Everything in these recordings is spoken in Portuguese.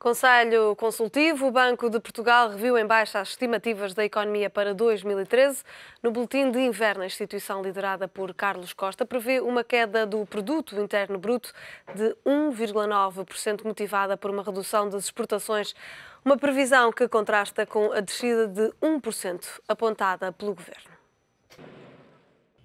Conselho Consultivo, o Banco de Portugal reviu em baixa as estimativas da economia para 2013. No boletim de inverno, a instituição liderada por Carlos Costa prevê uma queda do Produto Interno Bruto de 1,9%, motivada por uma redução das exportações, uma previsão que contrasta com a descida de 1% apontada pelo Governo.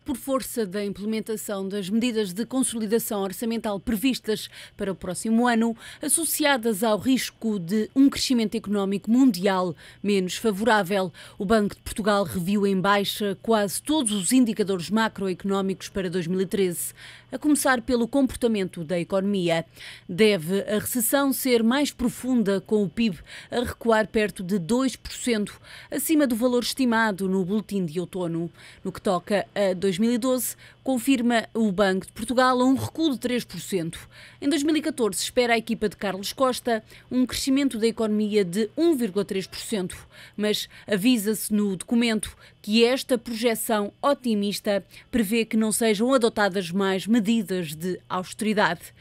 Por força da implementação das medidas de consolidação orçamental previstas para o próximo ano, associadas ao risco de um crescimento económico mundial menos favorável, o Banco de Portugal reviu em baixa quase todos os indicadores macroeconómicos para 2013, a começar pelo comportamento da economia. Deve a recessão ser mais profunda, com o PIB a recuar perto de 2%, acima do valor estimado no boletim de outono. No que toca a 2012, confirma o Banco de Portugal um recuo de 3%. Em 2014, espera a equipa de Carlos Costa um crescimento da economia de 1,3%, mas avisa-se no documento que esta projeção otimista prevê que não sejam adotadas mais medidas de austeridade.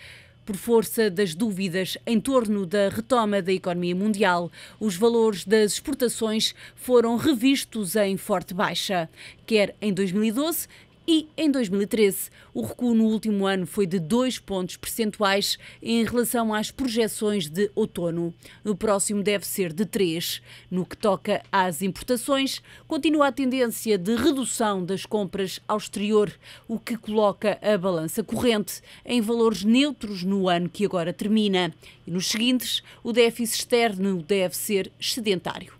Por força das dúvidas em torno da retoma da economia mundial, os valores das exportações foram revistos em forte baixa, quer em 2012 e em 2013. O recuo no último ano foi de 2 pontos percentuais em relação às projeções de outono. No próximo deve ser de 3. No que toca às importações, continua a tendência de redução das compras ao exterior, o que coloca a balança corrente em valores neutros no ano que agora termina. E nos seguintes, o déficit externo deve ser excedentário.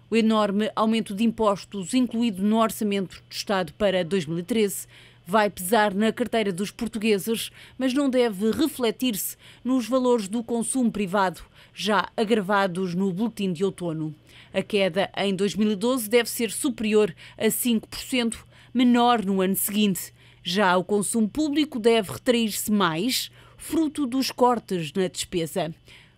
O enorme aumento de impostos incluído no Orçamento do Estado para 2013 vai pesar na carteira dos portugueses, mas não deve refletir-se nos valores do consumo privado, já agravados no boletim de outono. A queda em 2012 deve ser superior a 5%, menor no ano seguinte. Já o consumo público deve retrair-se mais, fruto dos cortes na despesa.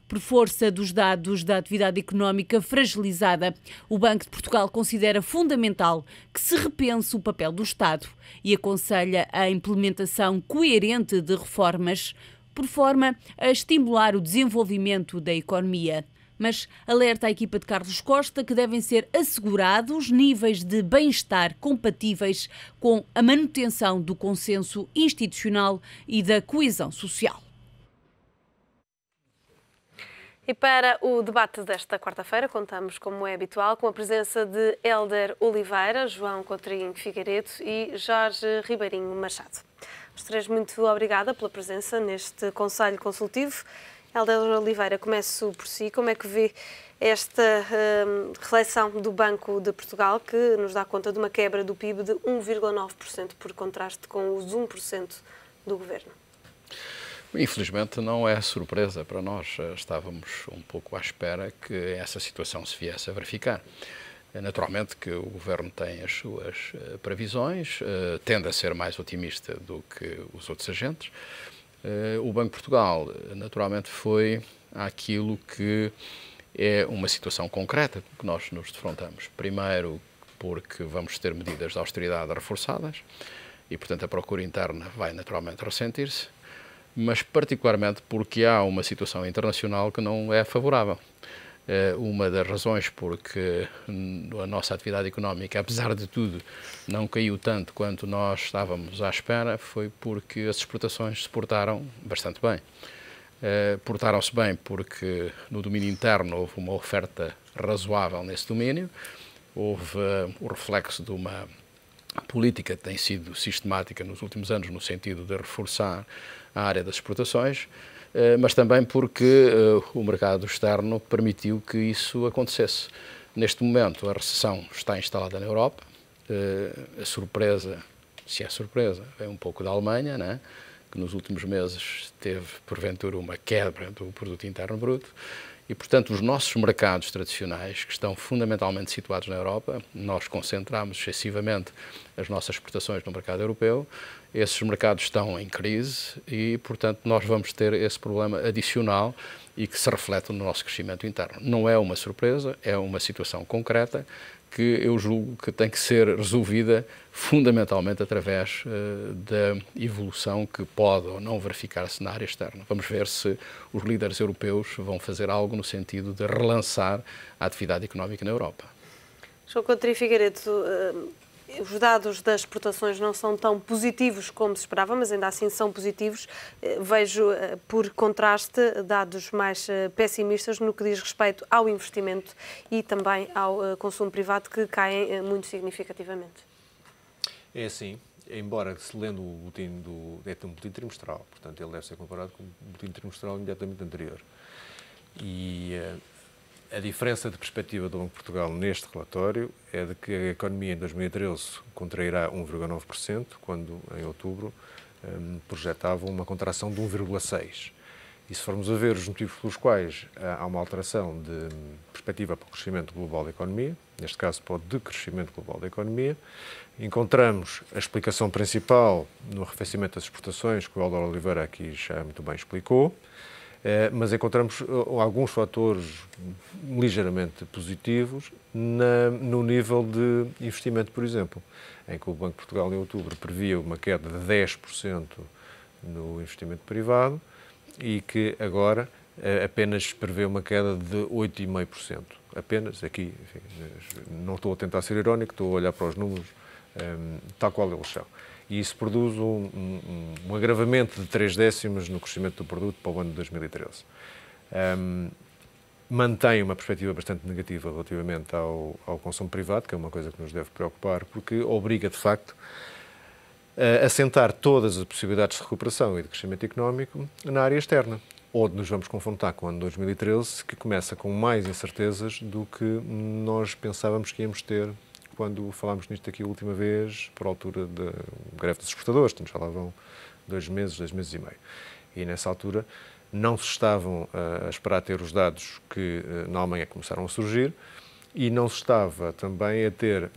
Por força dos dados da atividade económica fragilizada, o Banco de Portugal considera fundamental que se repense o papel do Estado e aconselha a implementação coerente de reformas, por forma a estimular o desenvolvimento da economia. Mas alerta a equipa de Carlos Costa que devem ser assegurados níveis de bem-estar compatíveis com a manutenção do consenso institucional e da coesão social. E para o debate desta quarta-feira, contamos, como é habitual, com a presença de Hélder Oliveira, João Coutinho Figueiredo e Jorge Ribeirinho Machado. Os três, muito obrigada pela presença neste Conselho Consultivo. Hélder Oliveira, começo por si. Como é que vê esta reflexão do Banco de Portugal, que nos dá conta de uma quebra do PIB de 1,9%, por contraste com os 1% do Governo? Infelizmente não é surpresa para nós, estávamos um pouco à espera que essa situação se viesse a verificar. Naturalmente que o Governo tem as suas previsões, tende a ser mais otimista do que os outros agentes. O Banco de Portugal naturalmente foi àquilo que é uma situação concreta que nós nos defrontamos. Primeiro porque vamos ter medidas de austeridade reforçadas e, portanto, a procura interna vai naturalmente ressentir-se, mas particularmente porque há uma situação internacional que não é favorável. Uma das razões porque a nossa atividade económica, apesar de tudo, não caiu tanto quanto nós estávamos à espera foi porque as exportações se portaram bastante bem. Portaram-se bem porque no domínio interno houve uma oferta razoável nesse domínio, houve o reflexo de uma política que tem sido sistemática nos últimos anos no sentido de reforçar a área das exportações, mas também porque o mercado externo permitiu que isso acontecesse. Neste momento a recessão está instalada na Europa, a surpresa, se é surpresa, é um pouco da Alemanha, né? Que nos últimos meses teve porventura uma quebra do Produto Interno Bruto. E, portanto, os nossos mercados tradicionais, que estão fundamentalmente situados na Europa, nós concentramos excessivamente as nossas exportações no mercado europeu, esses mercados estão em crise e, portanto, nós vamos ter esse problema adicional e que se reflete no nosso crescimento interno. Não é uma surpresa, é uma situação concreta que eu julgo que tem que ser resolvida fundamentalmente através da evolução que pode ou não verificar-se na área externa. Vamos ver se os líderes europeus vão fazer algo no sentido de relançar a atividade económica na Europa. João Coutinho Figueiredo, os dados das exportações não são tão positivos como se esperava, mas ainda assim são positivos. Vejo, por contraste, dados mais pessimistas no que diz respeito ao investimento e também ao consumo privado, que caem muito significativamente. É assim, embora se lendo o boletim é um boletim trimestral, portanto ele deve ser comparado com o boletim trimestral imediatamente anterior. E a diferença de perspectiva do Banco de Portugal neste relatório é de que a economia em 2013 contrairá 1,9%, quando em outubro projetavam uma contração de 1,6%. E se formos a ver os motivos pelos quais há uma alteração de perspectiva para o crescimento global da economia, neste caso para o decrescimento global da economia, encontramos a explicação principal no arrefecimento das exportações, que o Hélder Oliveira aqui já muito bem explicou, mas encontramos alguns fatores ligeiramente positivos no nível de investimento, por exemplo, em que o Banco de Portugal em outubro previa uma queda de 10% no investimento privado e que agora apenas prevê uma queda de 8,5%. Apenas, aqui, enfim, não estou a tentar ser irónico, estou a olhar para os números tal qual eles são. E isso produz um agravamento de 0,3 no crescimento do produto para o ano de 2013. Mantém uma perspectiva bastante negativa relativamente ao consumo privado, que é uma coisa que nos deve preocupar, porque obriga, de facto, a assentar todas as possibilidades de recuperação e de crescimento económico na área externa, onde nos vamos confrontar com o ano 2013, que começa com mais incertezas do que nós pensávamos que íamos ter quando falámos nisto aqui a última vez, por altura da greve dos exportadores, portanto já lá vão 2 meses e meio. E nessa altura não se estavam a esperar ter os dados que na Alemanha começaram a surgir e não se estava também a ter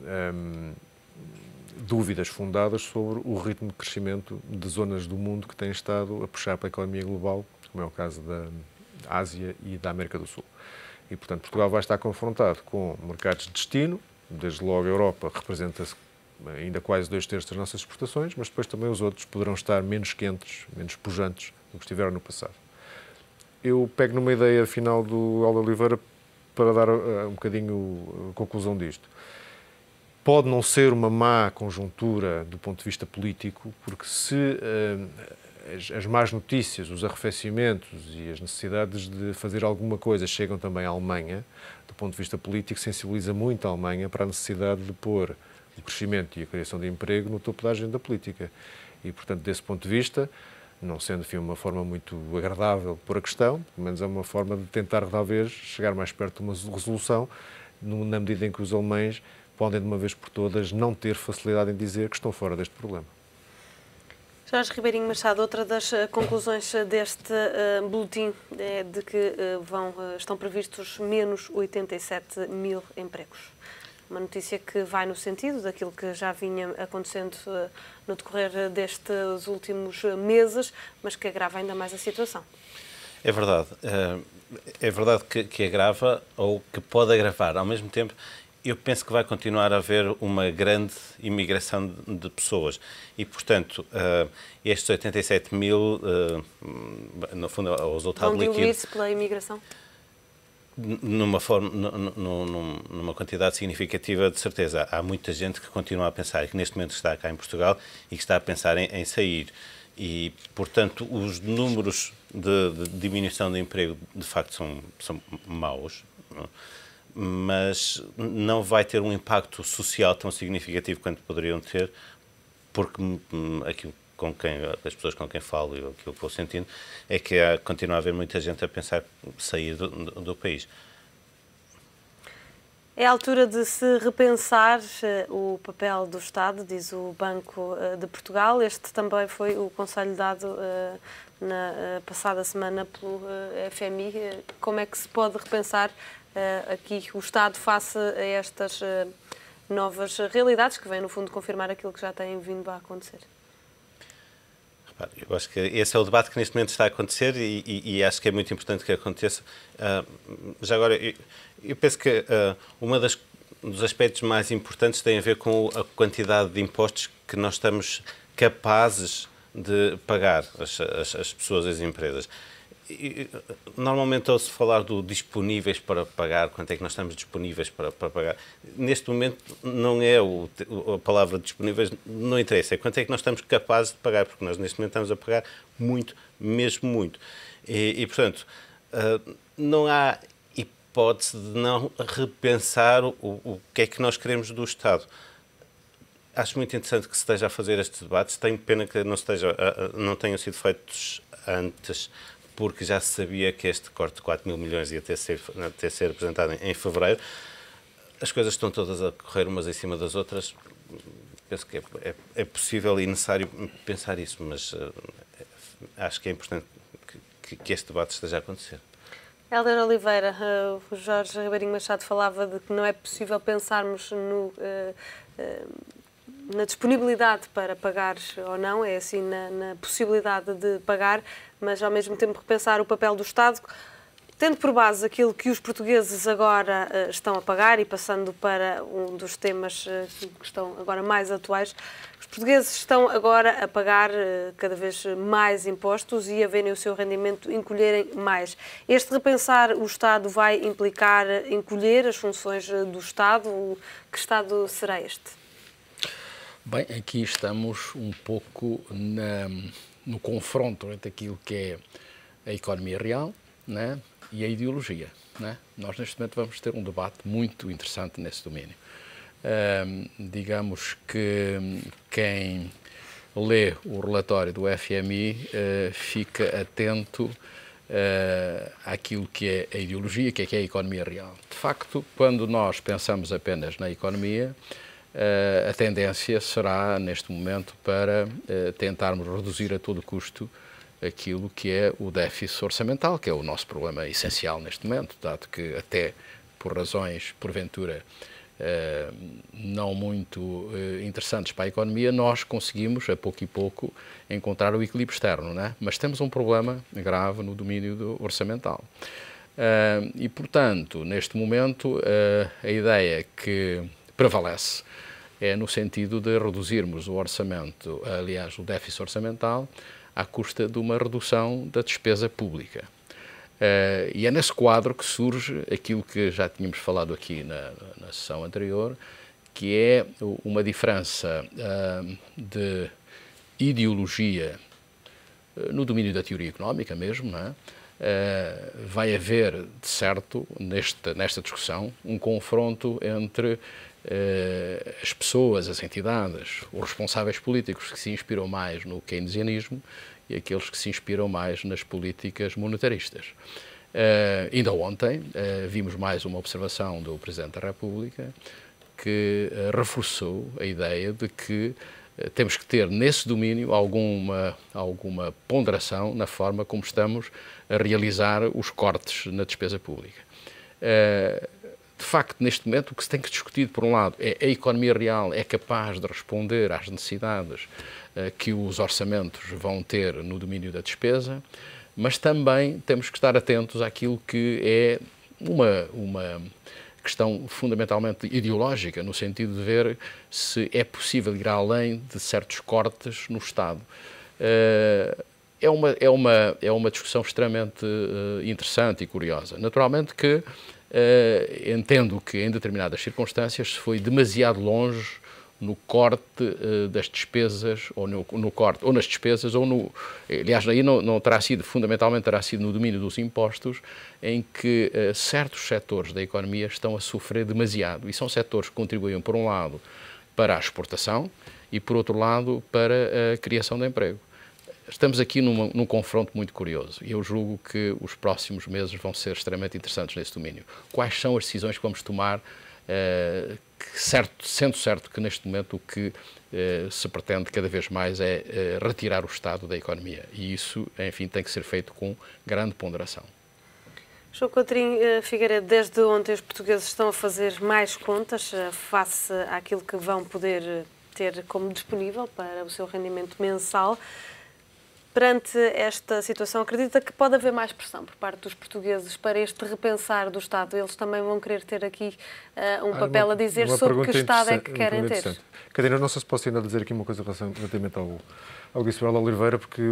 dúvidas fundadas sobre o ritmo de crescimento de zonas do mundo que têm estado a puxar para a economia global, como é o caso da Ásia e da América do Sul. E, portanto, Portugal vai estar confrontado com mercados de destino. Desde logo a Europa representa-se ainda quase 2/3 das nossas exportações, mas depois também os outros poderão estar menos quentes, menos pujantes do que estiveram no passado. Eu pego numa ideia final do Hélder Oliveira para dar um bocadinho a conclusão disto. Pode não ser uma má conjuntura do ponto de vista político, porque se as más notícias, os arrefecimentos e as necessidades de fazer alguma coisa chegam também à Alemanha, do ponto de vista político, sensibiliza muito a Alemanha para a necessidade de pôr o crescimento e a criação de emprego no topo da agenda política. E, portanto, desse ponto de vista, não sendo, enfim, uma forma muito agradável de pôr a questão, pelo menos é uma forma de tentar, talvez, chegar mais perto de uma resolução, na medida em que os alemães podem, de uma vez por todas, não ter facilidade em dizer que estão fora deste problema. Jorge Ribeirinho Machado, outra das conclusões deste boletim é de que estão previstos menos 87 mil empregos. Uma notícia que vai no sentido daquilo que já vinha acontecendo no decorrer destes últimos meses, mas que agrava ainda mais a situação. É verdade. É verdade que agrava ou que pode agravar. Ao mesmo tempo, eu penso que vai continuar a haver uma grande imigração de pessoas e, portanto, estes 87 mil, no fundo, o resultado líquido... Vão diluir-se pela imigração? Numa quantidade significativa, de certeza. Há muita gente que continua a pensar, que neste momento está cá em Portugal e que está a pensar em sair. E, portanto, os números de diminuição de emprego, de facto, são maus, não? Mas não vai ter um impacto social tão significativo quanto poderiam ter, porque aquilo as pessoas com quem falo e aquilo que vou sentindo é que continua a haver muita gente a pensar sair do país. É a altura de se repensar o papel do Estado, diz o Banco de Portugal. Este também foi o conselho dado na passada semana pelo FMI. Como é que se pode repensar aqui o Estado face a estas novas realidades que vêm, no fundo, confirmar aquilo que já tem vindo a acontecer? Eu acho que esse é o debate que neste momento está a acontecer e acho que é muito importante que aconteça. Já agora, eu penso que dos aspectos mais importantes tem a ver com a quantidade de impostos que nós estamos capazes de pagar as pessoas, as empresas. Normalmente ouço falar do disponíveis para pagar, quanto é que nós estamos disponíveis para pagar. Neste momento não é a palavra disponíveis, não interessa, é quanto é que nós estamos capazes de pagar, porque nós neste momento estamos a pagar muito, mesmo muito. Portanto, não há hipótese de não repensar o que é que nós queremos do Estado. Acho muito interessante que se esteja a fazer estes debates, tenho pena que não tenham sido feitos antes, porque já se sabia que este corte de 4 mil milhões ia ter ser apresentado em fevereiro. As coisas estão todas a correr umas em cima das outras. Penso que é possível e necessário pensar isso, mas acho que é importante que este debate esteja a acontecer. Hélder Oliveira, o Jorge Ribeirinho Machado falava de que não é possível pensarmos na disponibilidade para pagar ou não, é assim na possibilidade de pagar, mas ao mesmo tempo repensar o papel do Estado, tendo por base aquilo que os portugueses agora estão a pagar e passando para um dos temas que estão agora mais atuais, os portugueses estão agora a pagar cada vez mais impostos e a verem o seu rendimento encolherem mais. Este repensar o Estado vai implicar encolher as funções do Estado? Que Estado será este? Bem, aqui estamos um pouco no confronto entre aquilo que é a economia real, né, e a ideologia. Né? Nós, neste momento, vamos ter um debate muito interessante nesse domínio. Digamos que quem lê o relatório do FMI fica atento àquilo que é a ideologia, que é a economia real. De facto, quando nós pensamos apenas na economia, a tendência será, neste momento, para tentarmos reduzir a todo custo aquilo que é o déficit orçamental, que é o nosso problema essencial neste momento, dado que até por razões, porventura, não muito interessantes para a economia, nós conseguimos, a pouco e pouco, encontrar o equilíbrio externo, né? Mas temos um problema grave no domínio orçamental. E, portanto, neste momento, a ideia que prevalece é no sentido de reduzirmos o orçamento, aliás, o déficit orçamental, à custa de uma redução da despesa pública. E é nesse quadro que surge aquilo que já tínhamos falado aqui na sessão anterior, que é uma diferença de ideologia no domínio da teoria económica mesmo, não é? Vai haver, de certo, nesta discussão, um confronto entre as pessoas, as entidades, os responsáveis políticos que se inspiram mais no keynesianismo e aqueles que se inspiram mais nas políticas monetaristas. Ainda ontem vimos mais uma observação do Presidente da República que reforçou a ideia de que temos que ter nesse domínio alguma ponderação na forma como estamos a realizar os cortes na despesa pública. De facto, neste momento, o que se tem que discutir, por um lado, é a economia real é capaz de responder às necessidades que os orçamentos vão ter no domínio da despesa, mas também temos que estar atentos àquilo que é uma questão fundamentalmente ideológica, no sentido de ver se é possível ir além de certos cortes no Estado. É uma discussão extremamente interessante e curiosa. Naturalmente que entendo que em determinadas circunstâncias se foi demasiado longe no corte das despesas, ou nas despesas, aliás, aí não terá sido, fundamentalmente terá sido no domínio dos impostos, em que certos setores da economia estão a sofrer demasiado, e são setores que contribuem, por um lado, para a exportação e, por outro lado, para a criação de emprego. Estamos aqui num confronto muito curioso e eu julgo que os próximos meses vão ser extremamente interessantes nesse domínio. Quais são as decisões que vamos tomar, sendo certo que neste momento o que se pretende cada vez mais é retirar o Estado da economia e isso, enfim, tem que ser feito com grande ponderação. João Coutinho Figueiredo, desde ontem os portugueses estão a fazer mais contas face àquilo que vão poder ter como disponível para o seu rendimento mensal. Perante esta situação, acredita que pode haver mais pressão por parte dos portugueses para este repensar do Estado? Eles também vão querer ter aqui um papel a dizer sobre que Estado é que querem ter? Catarina, não sei se posso ainda dizer aqui uma coisa relativamente ao Guilherme Oliveira, porque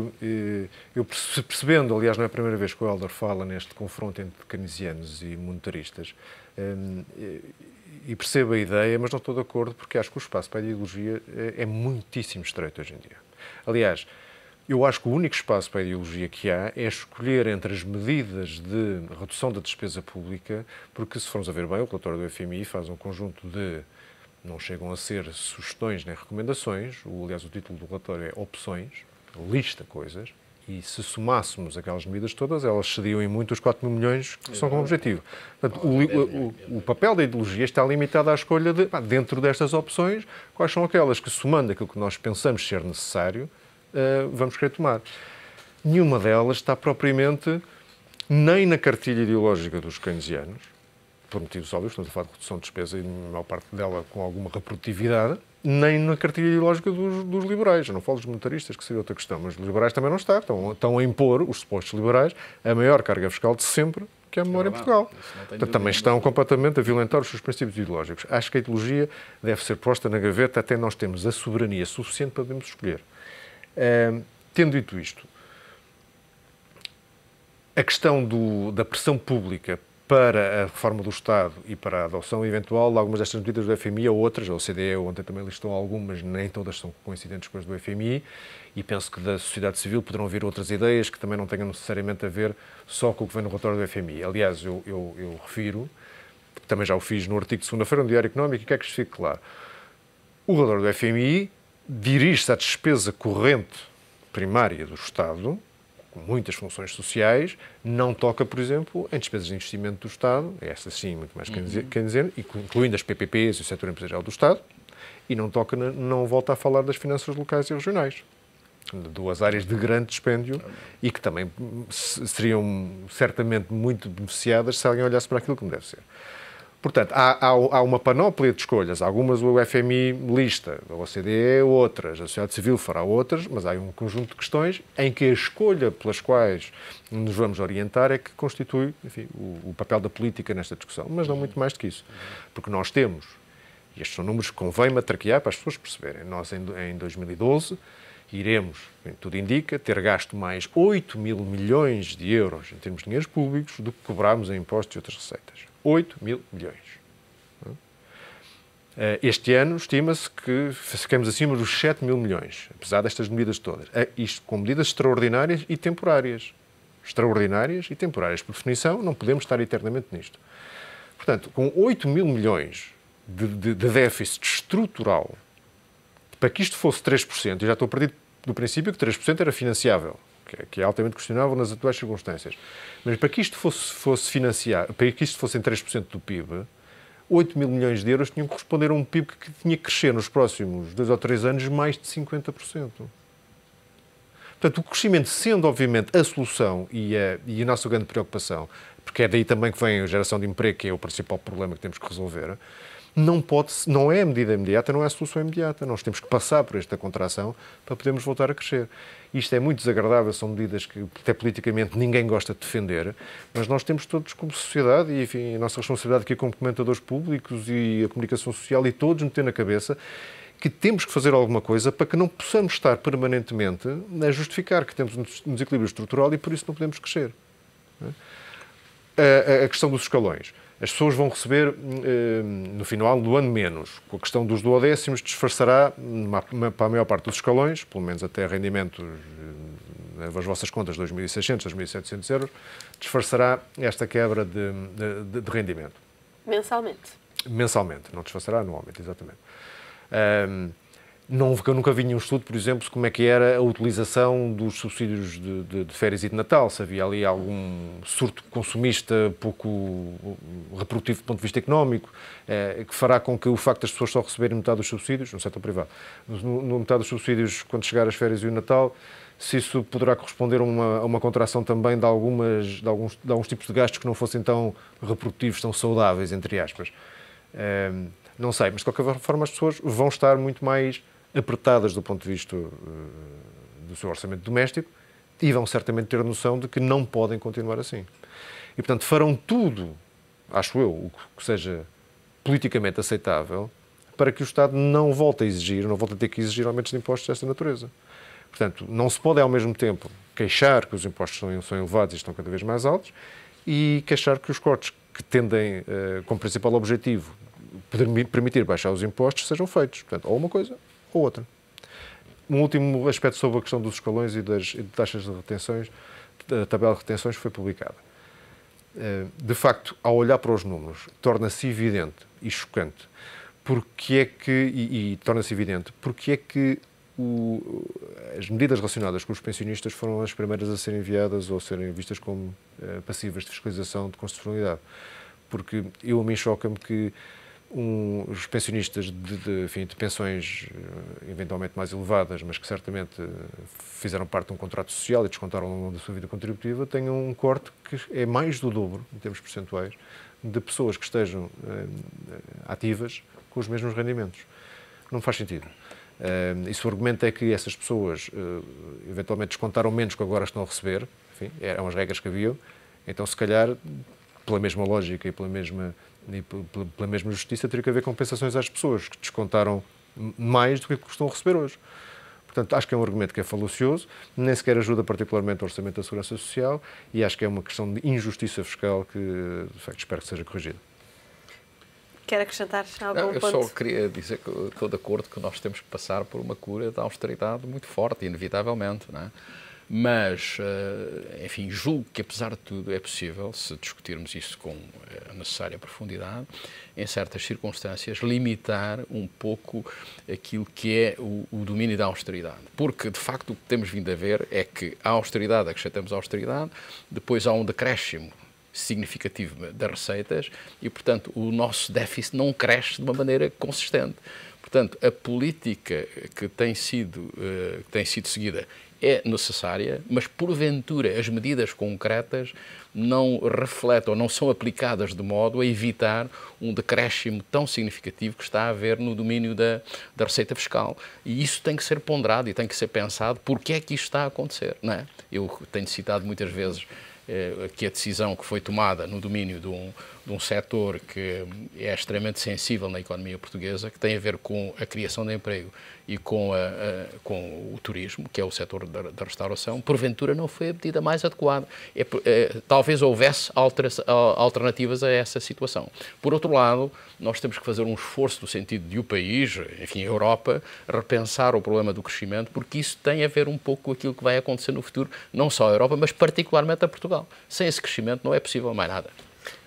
eu percebendo, aliás, não é a primeira vez que o Hélder fala neste confronto entre keynesianos e monetaristas, e percebo a ideia, mas não estou de acordo, porque acho que o espaço para a ideologia é muitíssimo estreito hoje em dia. Aliás, eu acho que o único espaço para a ideologia que há é escolher entre as medidas de redução da despesa pública, porque, se formos a ver bem, o relatório do FMI faz um conjunto de, não chegam a ser sugestões nem recomendações, aliás, o título do relatório é opções, lista coisas, e se somássemos aquelas medidas todas, elas cediam em muito os 4 mil milhões que são como objetivo. Portanto, o papel da ideologia está limitado à escolha de, dentro destas opções, quais são aquelas que, somando aquilo que nós pensamos ser necessário, vamos querer tomar. Nenhuma delas está propriamente nem na cartilha ideológica dos keynesianos, por motivos óbvios, estamos a falar de redução de despesa e a maior parte dela com alguma reprodutividade, nem na cartilha ideológica dos liberais. Eu não falo dos monetaristas, que seria outra questão, mas os liberais também não estão a impor, os supostos liberais, a maior carga fiscal de sempre que é a memória em Portugal. Portanto, também estão completamente a violentar os seus princípios ideológicos. Acho que a ideologia deve ser posta na gaveta até nós termos a soberania suficiente para podermos escolher. Tendo dito isto, a questão da pressão pública para a reforma do Estado e para a adoção eventual de algumas destas medidas do FMI ou outras, a OCDE ontem também listou algumas, nem todas são coincidentes com as do FMI, e penso que da sociedade civil poderão vir outras ideias que também não tenham necessariamente a ver só com o que vem no relatório do FMI. Aliás, eu refiro, também já o fiz no artigo de segunda-feira no Diário Económico, e quero que isto fique claro. O relatório do FMI dirige-se à despesa corrente primária do Estado, com muitas funções sociais, não toca, por exemplo, em despesas de investimento do Estado, essa sim, muito mais keynesiana, incluindo as PPPs e o setor empresarial do Estado, e não volta a falar das finanças locais e regionais. Duas áreas de grande dispêndio e que também seriam certamente muito beneficiadas se alguém olhasse para aquilo como deve ser. Portanto, há uma panóplia de escolhas. Algumas o FMI lista, a OCDE outras, a sociedade civil fará outras, mas há um conjunto de questões em que a escolha pelas quais nos vamos orientar é que constitui, enfim, o papel da política nesta discussão. Mas não muito mais do que isso. Porque nós temos, e estes são números que convém matraquear para as pessoas perceberem, nós em 2012 iremos, tudo indica, ter gasto mais 8 mil milhões de euros em termos de dinheiros públicos do que cobrámos em impostos e outras receitas. 8 mil milhões. Este ano estima-se que ficamos acima dos 7 mil milhões, apesar destas medidas todas. Isto com medidas extraordinárias e temporárias. Extraordinárias e temporárias. Por definição, não podemos estar eternamente nisto. Portanto, com 8 mil milhões de déficit estrutural, para que isto fosse 3%, eu já estou a partir do princípio que 3% era financiável, que é altamente questionável nas atuais circunstâncias. Mas para que isto fosse financiado, para que isto fossem 3% do PIB, 8 mil milhões de euros tinham que corresponder a um PIB que tinha que crescer nos próximos 2 ou 3 anos mais de 50%. Portanto, o crescimento sendo, obviamente, a solução e a nossa grande preocupação, porque é daí também que vem a geração de emprego, que é o principal problema que temos que resolver, não é a medida imediata, não é a solução imediata. Nós temos que passar por esta contração para podermos voltar a crescer. Isto é muito desagradável, são medidas que até politicamente ninguém gosta de defender, mas nós temos todos como sociedade, e enfim, a nossa responsabilidade aqui como comentadores públicos e a comunicação social, e todos meter na cabeça que temos que fazer alguma coisa para que não possamos estar permanentemente a justificar que temos um desequilíbrio estrutural e por isso não podemos crescer. A questão dos escalões. As pessoas vão receber, no final do ano, menos. Com a questão dos duodécimos, disfarçará para a maior parte dos escalões, pelo menos até rendimentos, as vossas contas, 2.600, 2.700 euros, disfarçará esta quebra de rendimento. Mensalmente? Mensalmente, não disfarçará anualmente, exatamente. Eu nunca vi nenhum estudo, por exemplo, como é que era a utilização dos subsídios de férias e de Natal, se havia ali algum surto consumista pouco reprodutivo do ponto de vista económico, que fará com que o facto das pessoas só receberem metade dos subsídios, no setor privado, no metade dos subsídios quando chegar as férias e o Natal, se isso poderá corresponder a uma contração também de alguns tipos de gastos que não fossem tão reprodutivos, tão saudáveis, entre aspas. Não sei, mas de qualquer forma as pessoas vão estar muito mais apertadas do ponto de vista do seu orçamento doméstico e vão certamente ter a noção de que não podem continuar assim. E, portanto, farão tudo, acho eu, o que seja politicamente aceitável, para que o Estado não volte a exigir, não volte a ter que exigir aumentos de impostos desta natureza. Portanto, não se pode, ao mesmo tempo, queixar que os impostos são elevados e estão cada vez mais altos e queixar que os cortes que tendem, como principal objetivo, permitir baixar os impostos, sejam feitos. Portanto, ou uma coisa ou outra. Um último aspecto sobre a questão dos escalões e das taxas de retenções, a tabela de retenções foi publicada. De facto, ao olhar para os números, torna-se evidente e chocante torna-se evidente porque é que as medidas relacionadas com os pensionistas foram as primeiras a serem enviadas ou a serem vistas como passíveis de fiscalização de constitucionalidade. Porque a mim choca-me que os pensionistas de pensões eventualmente mais elevadas, mas que certamente fizeram parte de um contrato social e descontaram ao longo da sua vida contributiva, tenham um corte que é mais do dobro, em termos percentuais, de pessoas que estejam ativas com os mesmos rendimentos. Não faz sentido. E se o argumento é que essas pessoas eventualmente descontaram menos que agora estão a receber, enfim, eram as regras que haviam, então se calhar, pela mesma lógica e pela mesma justiça, teria que haver compensações às pessoas que descontaram mais do que estão a receber hoje. Portanto, acho que é um argumento que é falacioso, nem sequer ajuda particularmente o Orçamento da Segurança Social e acho que é uma questão de injustiça fiscal que, de facto, espero que seja corrigida. Quer acrescentar algum ponto? Eu só queria dizer que estou de acordo que nós temos que passar por uma cura da austeridade muito forte, inevitavelmente, não é? Mas, enfim, julgo que, apesar de tudo, é possível, se discutirmos isso com a necessária profundidade, em certas circunstâncias, limitar um pouco aquilo que é o domínio da austeridade. Porque, de facto, o que temos vindo a ver é que a austeridade, acrescentamos a austeridade, depois há um decréscimo significativo das receitas e, portanto, o nosso déficit não cresce de uma maneira consistente. Portanto, a política que tem sido seguida é necessária, mas, porventura, as medidas concretas não refletem ou não são aplicadas de modo a evitar um decréscimo tão significativo que está a haver no domínio da receita fiscal. E isso tem que ser ponderado e tem que ser pensado porque é que isto está a acontecer, não é? Eu tenho citado muitas vezes que a decisão que foi tomada no domínio de um setor que é extremamente sensível na economia portuguesa, que tem a ver com a criação de emprego e com o turismo, que é o setor da restauração, porventura não foi a medida mais adequada. Talvez houvesse alternativas a essa situação. Por outro lado, nós temos que fazer um esforço no sentido de o país, enfim, a Europa, repensar o problema do crescimento, porque isso tem a ver um pouco com aquilo que vai acontecer no futuro, não só à Europa, mas particularmente a Portugal. Sem esse crescimento não é possível mais nada.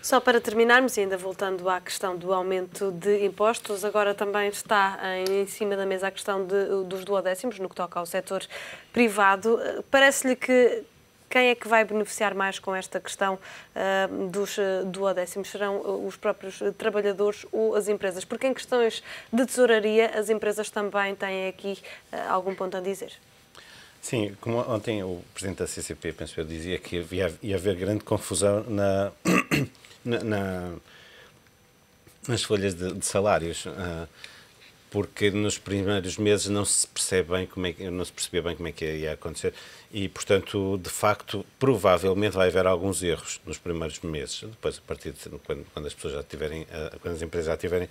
Só para terminarmos, e ainda voltando à questão do aumento de impostos, agora também está em cima da mesa a questão dos duodécimos, no que toca ao setor privado. Parece-lhe que quem é que vai beneficiar mais com esta questão dos duodécimos? Serão os próprios trabalhadores ou as empresas? Porque em questões de tesouraria, as empresas também têm aqui algum ponto a dizer. Sim, como ontem o Presidente da CCP, penso eu, dizia que ia haver grande confusão nas folhas de salários, porque nos primeiros meses não se percebia bem como é que ia acontecer e, portanto, de facto, provavelmente vai haver alguns erros nos primeiros meses. Depois, a partir de quando as pessoas já tiverem, quando as empresas já tiverem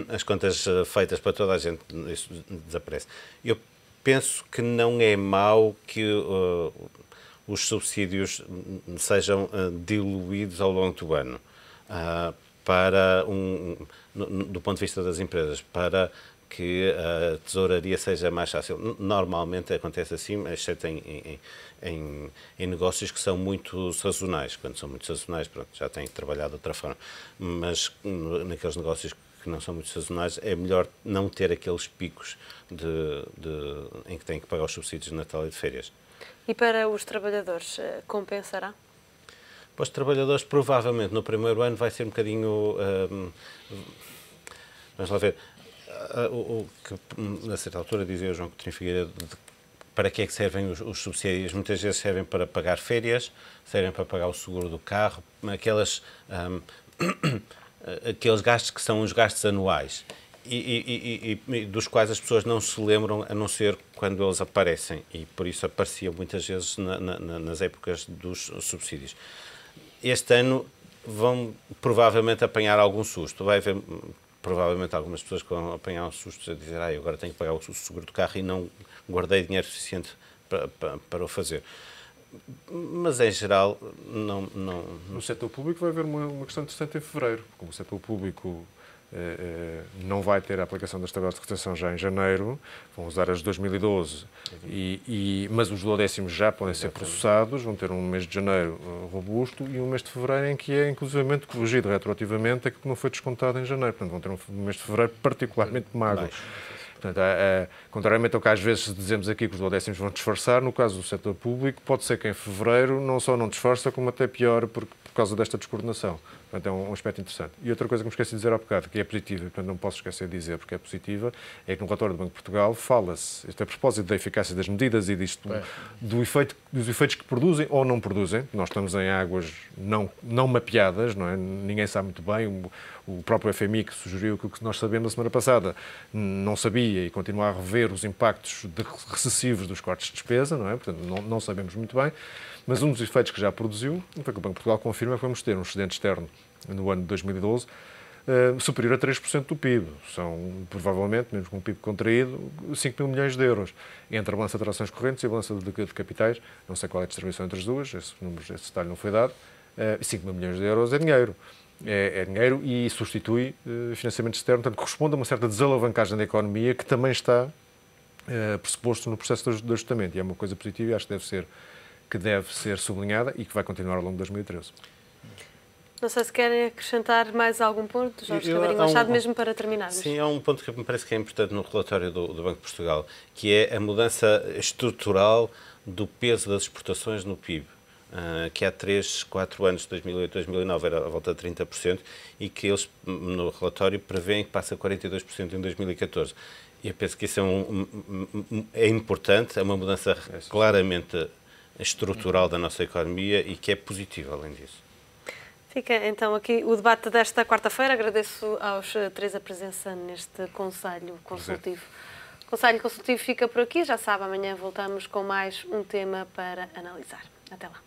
as contas feitas para toda a gente, isso desaparece. Eu penso que não é mau que os subsídios sejam diluídos ao longo do ano do ponto de vista das empresas, para que a tesouraria seja mais fácil. Normalmente acontece assim, exceto em negócios que são muito sazonais. Quando são muito sazonais, pronto, já têm que trabalhar de outra forma. Mas naqueles negócios que não são muito sazonais, é melhor não ter aqueles picos em que têm que pagar os subsídios de Natal e de férias. E para os trabalhadores, compensará? Para os trabalhadores, provavelmente, no primeiro ano vai ser um bocadinho... vamos lá ver. O que, a certa altura, dizia o João Coutinho Figueiredo, para que é que servem os subsídios? Muitas vezes servem para pagar férias, servem para pagar o seguro do carro, aqueles gastos que são os gastos anuais. e dos quais as pessoas não se lembram a não ser quando eles aparecem, e por isso apareciam muitas vezes nas épocas dos subsídios. Este ano vão provavelmente apanhar algum susto. Vai haver provavelmente algumas pessoas que vão apanhar um susto a dizer agora tenho que pagar o seguro do carro e não guardei dinheiro suficiente para o fazer. Mas, em geral, não... No setor público vai haver uma questão interessante em fevereiro. Como o setor público não vai ter a aplicação das tabelas de retenção já em janeiro, vão usar as de 2012, mas os duodécimos já podem ser processados, vão ter um mês de janeiro robusto e um mês de fevereiro em que é inclusivamente corrigido retroativamente aquilo que não foi descontado em janeiro. Portanto, vão ter um mês de fevereiro particularmente magro. Portanto, contrariamente ao que às vezes dizemos aqui que os duodécimos vão disfarçar, no caso do setor público, pode ser que em fevereiro não só não disfarça, como até pior por causa desta descoordenação. Portanto, é um aspecto interessante. E outra coisa que me esqueci de dizer há bocado, que é positiva, portanto não posso esquecer de dizer porque é positiva, é que no relatório do Banco de Portugal fala-se, a propósito da eficácia das medidas e dos efeitos que produzem ou não produzem. Nós estamos em águas não mapeadas, não é? Ninguém sabe muito bem. O próprio FMI, que sugeriu aquilo que nós sabemos na semana passada, não sabia e continua a rever os impactos recessivos dos cortes de despesa, não é? Portanto, não sabemos muito bem. Mas um dos efeitos que já produziu foi que o Banco de Portugal confirma que vamos ter um excedente externo no ano de 2012 superior a 3% do PIB. São, provavelmente, mesmo com o PIB contraído, 5 mil milhões de euros. Entre a balança de transações correntes e a balança de capitais, não sei qual é a distribuição entre as duas, esse detalhe não foi dado, 5 mil milhões de euros é dinheiro. É dinheiro e substitui financiamento externo, portanto, corresponde a uma certa desalavancagem da economia que também está pressuposto no processo de ajustamento. E é uma coisa positiva e acho que deve ser sublinhada e que vai continuar ao longo de 2013. Não sei se querem acrescentar mais algum ponto, Jorge Ribeirinho Machado, mesmo para terminarmos. Sim, há um ponto que me parece que é importante no relatório do Banco de Portugal, que é a mudança estrutural do peso das exportações no PIB. Que há 3, 4 anos, 2008, 2009, era à volta de 30%, e que eles, no relatório, prevêem que passa a 42% em 2014. E eu penso que isso é importante, é uma mudança claramente estrutural da nossa economia e que é positiva, além disso. Fica então aqui o debate desta quarta-feira. Agradeço aos três a presença neste Conselho Consultivo. O Conselho Consultivo fica por aqui. Já sabe, amanhã voltamos com mais um tema para analisar. Até lá.